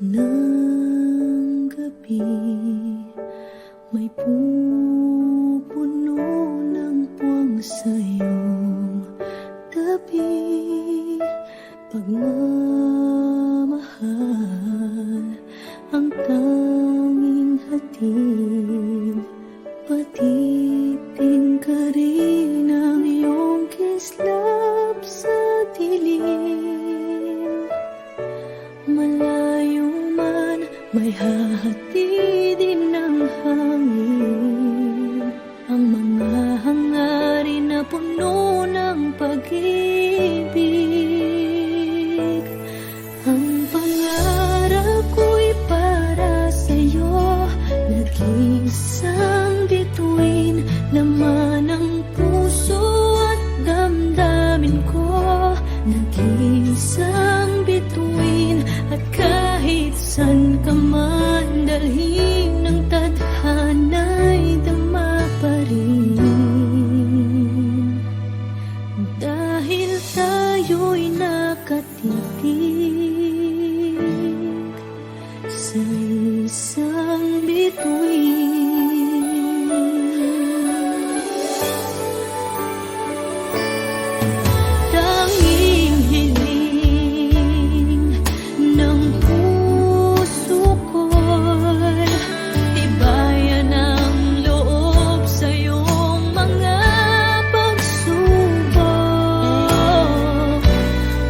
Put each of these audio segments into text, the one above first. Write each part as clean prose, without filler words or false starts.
ng gabi, may pupuno ng puwang sa iyong tabi. Pagmamahal ang tanging hatid, patiting ka rin ang iyong kislap sa dilim. Malayo man, may hahatidin ng hangin, ang mga hangarin na puno ng pag-ibig. Ang pangarap ko'y para sa'yo, nag-iisang bituin, laman ng puso at damdamin ko. Nag-iisang bituin, at kahit san ka man dalhin ng tadhana'y dama pa rin. Dahil tayo'y nakatitig sa isang bituin. Tanging hiling ng puso ko'y tibayan ang loob sa iyong mga pagsubok.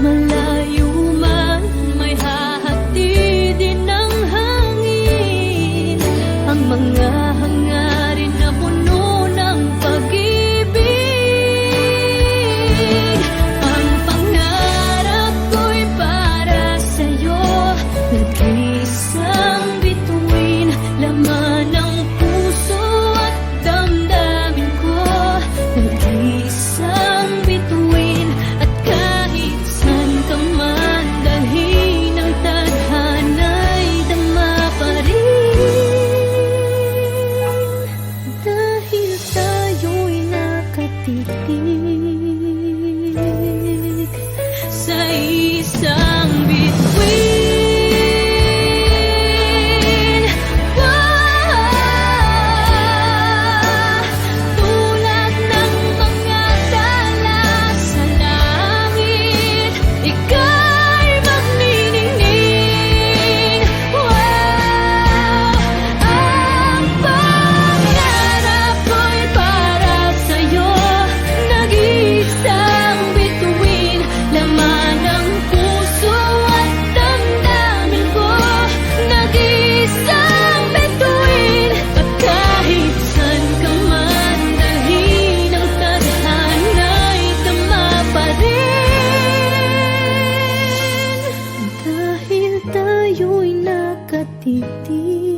Malayo man, may hahatidin ng hangin, ang mga hangarin na puno ng pag-ibig. Ang pangarap ko'y para sa'yo, nag-iisang bituin, laman ng puso at damdamin ko. Nag-iisang bituin, at kahit san ka man dalhin ng tadhana'y dama pa rin. Dahil tayo'y nakatitig sa isang bituin. Tulad ng mga tala sa langit, ika'y magniningning. Ang pangarap ko'y para sa'yo, nag-iisang bituin, laman ng puso at damdamin ko. Nag-iisang bituin, at kahit san ka man dalhin ng tadhana'y dama pa rin. Dahil tayo'y nakatitig